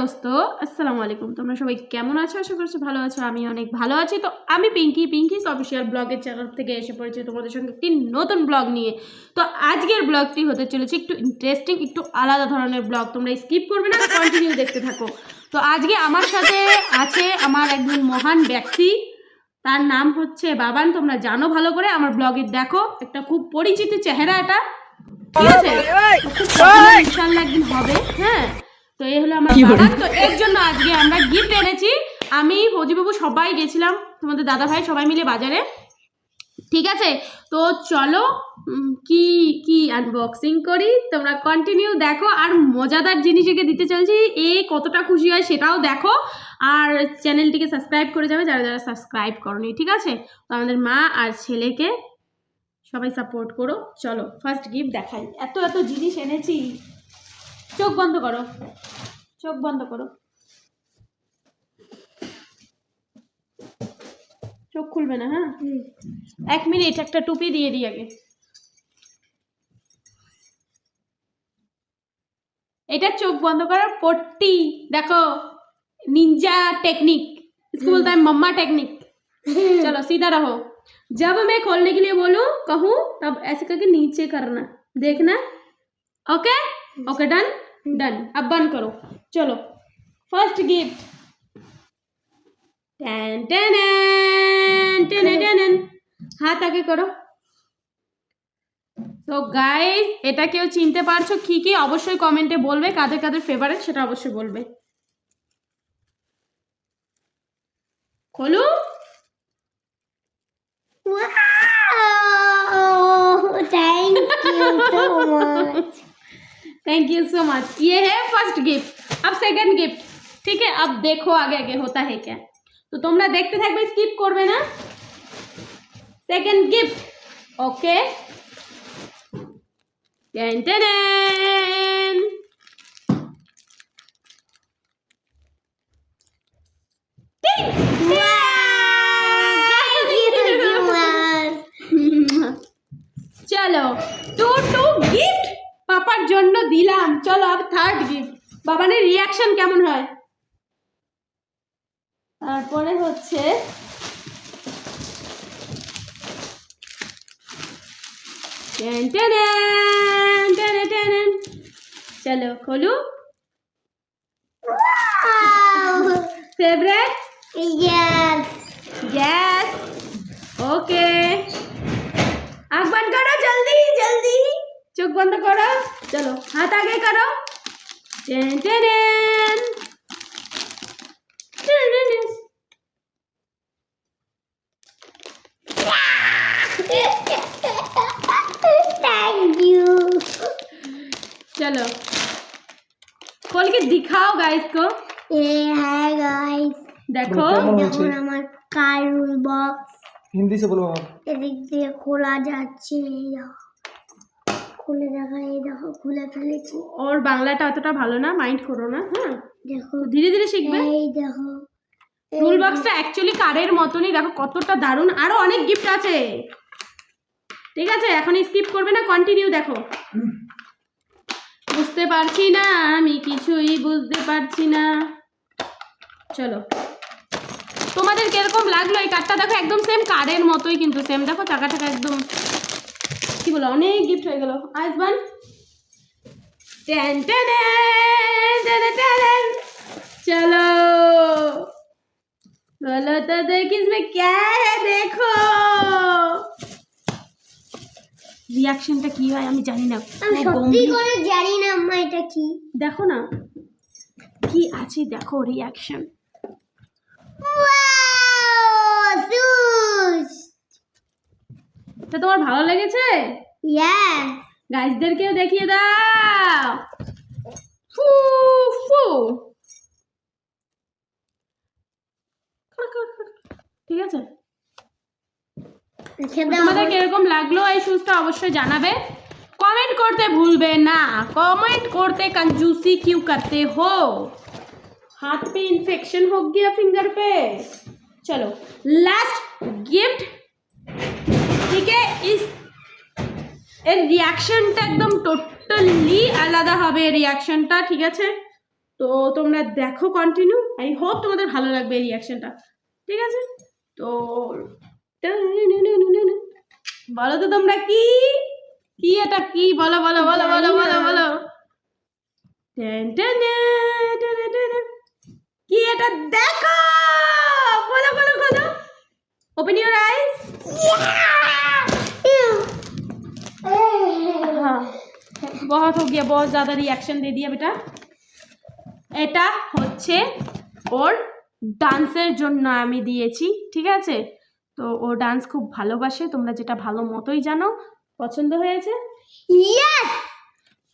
দোস্তো আসসালামু আলাইকুম। তোমরা সবাই কেমন আছো? আশা করছি ভালো আছো। আমি অনেক ভালো আছি। তো আমি পিঙ্কিস অফিসিয়াল ব্লগের চ্যানেল থেকে এসে পড়েছি তোমাদের সঙ্গে একটি নতুন ব্লগ নিয়ে। তো আজকের ব্লগটি হতে চলেছে একটু ইন্টারেস্টিং, একটু আলাদা ধরনের ব্লগ। তোমরা স্কিপ করবে না, কন্টিনিউ দেখতে থাকো। তো আজকে আমার সাথে আছে আমার একজন মহান ব্যক্তি, তার নাম হচ্ছে বাবান। তোমরা জানো ভালো করে, আমার ব্লগে দেখো, একটা খুব পরিচিত চেহারা এটা, ঠিক আছে? ইনশাআল্লাহ একদিন হবে। হ্যাঁ, তো এই হলো আমার বাবান। তো এর জন্য আজকে আমরা গিফট এনেছি। আমি ফৌজিবাবু সবাই গেছিলাম, তোমাদের দাদা ভাই সবাই মিলে বাজারে, ঠিক আছে? তো চলো কি কি আনবক্সিং করি, তোমরা কন্টিনিউ দেখো। আর মজাদার জিনিসকে দিতে চলছি, এ কতটা খুশি হয় সেটাও দেখো। আর চ্যানেলটিকে সাবস্ক্রাইব করে যাবে যারা যারা সাবস্ক্রাইব করনি, ঠিক আছে? তো আমাদের মা আর ছেলেকে সবাই সাপোর্ট করো। চলো ফার্স্ট গিফট দেখাই। এত এত জিনিস এনেছি। চোখ বন্ধ করো, চোখ বন্ধ করো, চোখ খুলবে না। হ্যাঁ, 1 মিনিট, একটা টুপি দিয়ে দিই আগে। এটা চোখ বন্ধ করার পট্টি, দেখো, निंजा टेक्निक, इसको बोलता है मम्मा टेक्निक। चलो सीधा रहो। जब मैं खोलने के लिए बोलूं कहूं तब ऐसे करके नीचे करना, देखना। Okay okay, done done. अब बंद करो। चलो first gift. Ten ten ten ten, हाथ आगे करो। তো গাইস, এটা কেউ চিনতে পারছো কি কি? অবশ্যই কমেন্টে বলবে, কাদের কাদের ফেভারিট সেটা অবশ্যই বলবে। খোলো। Thank you so much. ये है फर्स्ट गिफ्ट। अब सेकंड गिफ्ट, ठीक है? अब देखो आगे आगे होता है क्या। तो তোমরা দেখতে থাকবে, স্কিপ করবে না। সেকেন্ড গিফট, ওকে। টেন টেন চলো, টু গিফট পাপার জন্য দিলাম। চলো अब থার্ড গিফট। বাবানের রিয়াকশন কেমন হয়? তারপরে হচ্ছে টেন টেন টেন টেন। চলো খোলো। फेवरेट? Yes yes, okay. आँख बंद करो, जल्दी जल्दी, चोख बंद करो। चलो हाथ आगे करो। Ten ten thank you. चलो खोल के दिखाओ गाइस को। ये है गाइस, देखो দেখো আমার কার্ড বক্স। হিন্দি से बोलो आप। এদিক দিয়ে খোলা যাচ্ছে, খুলে দেখা, এই দেখো খুলে ফেলেছি। ওর বাংলাটা অতটা ভালো না, মাইন্ড করো না। হ্যাঁ, দেখো ধীরে ধীরে শিখবে। এই দেখো টুল বক্সটা অ্যাকচুয়ালি কারের মতনই, দেখো কতটা দারুণ। আরো অনেক গিফট আছে, ঠিক আছে? এখন স্কিপ করবে না, কন্টিনিউ দেখো। বুঝতে পারছি না, আমি কিছুই বুঝতে পারছি না। চলো, তোমাদের কিরকম লাগলো এই কার্ডটা? দেখো একদম সেম কারের মতোই, কিন্তু সেম। দেখো চাকা টাকা একদম, কি বলো, অনেক গিফট হয়ে গেল। আইসবান টেন টেন টেন টেন। चलो बोलो तो देख इसमें क्या है, देखो। রিয়াকশনটা কি হয় আমি জানি না, আমি সত্যি করে জানি না আম্মা এটা কি। দেখো না কি আছে, দেখো রিয়াকশন। ওয়াও সুস, এটা তোমার ভালো লেগেছে? ইয়েস। গাইসদেরকেও দেখিয়ে দাও। ফু ফু, ঠিক আছে? তোমাদের কিরকম লাগলো এই শুজটা অবশ্যই জানাবে। কমেন্ট করতে ভুলবে না। कमेंट करते कंजूसी क्यों करते हो? हाथ पे इन्फेक्शन हो गया, फिंगर पे। चलो लास्ट गिफ्ट, ठीक है? इस এর রিয়াকশনটা একদম টোটালি আলাদা হবে, রিয়াকশনটা, ঠিক আছে? তো তোমরা দেখো কন্টিনিউ, আই হোপ তোমাদের ভালো লাগবে এই রিয়াকশনটা, ঠিক আছে? তো বলো তো তোমরা কি কি এটা কি বলো বলো বলো বলো বলো বলো কি এটা দেখো, বলো বলো বলো, ওপেন ইউর আইজ। हाँ बहुत हो गया, बहुत ज़्यादा रिएक्शन दे दिया बेटा। এটা হচ্ছে ওর ডান্সের জন্য আমি দিয়েছি, ঠিক আছে? তো ও ডান্স খুব ভালোবাসে, তোমরা যেটা ভালো মতোই জানো। পছন্দ হয়েছে? ইয়েস।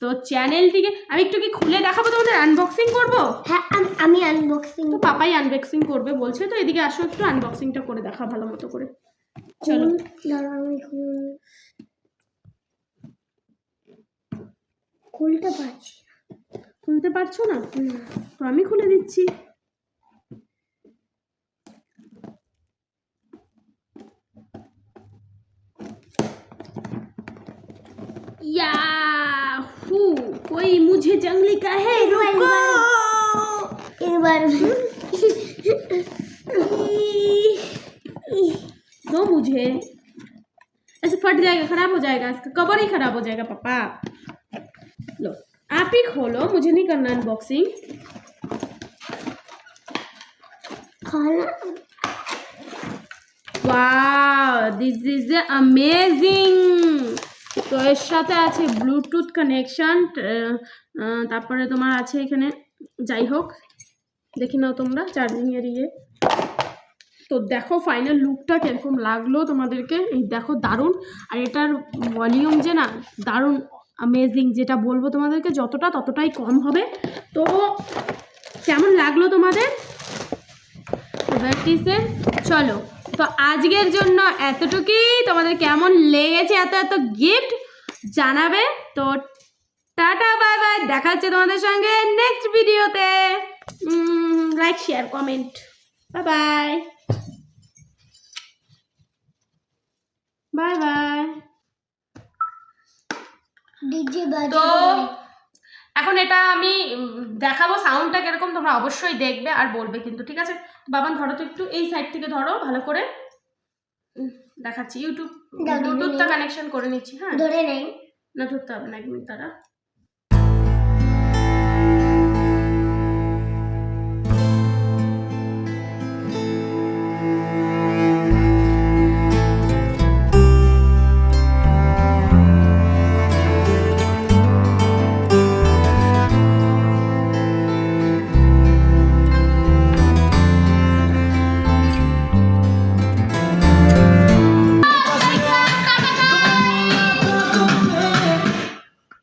তো চ্যানেলটিকে আমি একটু কি খুলে দেখাবো তোমাদের, আনবক্সিং করব? হ্যাঁ আমি আনবক্সিং। তো পাপাই আনবক্সিং করবে বলছে, তো এদিকে আসো একটু আনবক্সিংটা করে দেখা ভালো মতো করে। চলো খুলতে পারছি। খুলতে পারছো না? তো আমি খুলে দিচ্ছি। याहू कोई मुझे जंगली का है, रुको এবার दो मुझे, ऐसे फट जाएगा, खराब हो जाएगा, इसका कवर ही खराब हो जाएगा पापा। लो आप ही खोलो, मुझे नहीं करना अनबॉक्सिंग। খানা वाओ दिस इज अमेजिंग। তো এর সাথে আছে ব্লুটুথ কানেকশন, তারপরে তোমার আছে এখানে, যাই হোক দেখি নাও তোমরা চার্জিং এর ইয়ে। তো দেখো ফাইনাল লুকটা কিরকম লাগলো তোমাদেরকে, এই দেখো দারুণ। আর এটার ভলিউম যে না দারুণ অ্যামেজিং, যেটা বলবো তোমাদেরকে যতটা ততটাই কম হবে। তো কেমন লাগলো তোমাদের ভ্যারাইটিসে? চলো তো আজকের জন্য এতটুকুই, তোমাদের কেমন লেগেছে এত এত গিফট জানাবে। তো টাটা বাই বাই, দেখা হচ্ছে তোমাদের সঙ্গে নেক্সট ভিডিওতে। Like share comment, bye bye bye bye. DJ তো বাজে। এখন এটা আমি দেখাবো সাউন্ডটা কিরকম, তোমরা অবশ্যই দেখবে আর বলবে কিন্তু, ঠিক আছে? বাবান ধরো তো একটু, এই সাইড থেকে ধরো ভালো করে, দেখাচ্ছি। ইউটিউব ব্লুটুথটা কানেকশন করে নিচ্ছি। হ্যাঁ ধরে নেই। না ধরতে হবে না, এক মিনিট দাঁড়া।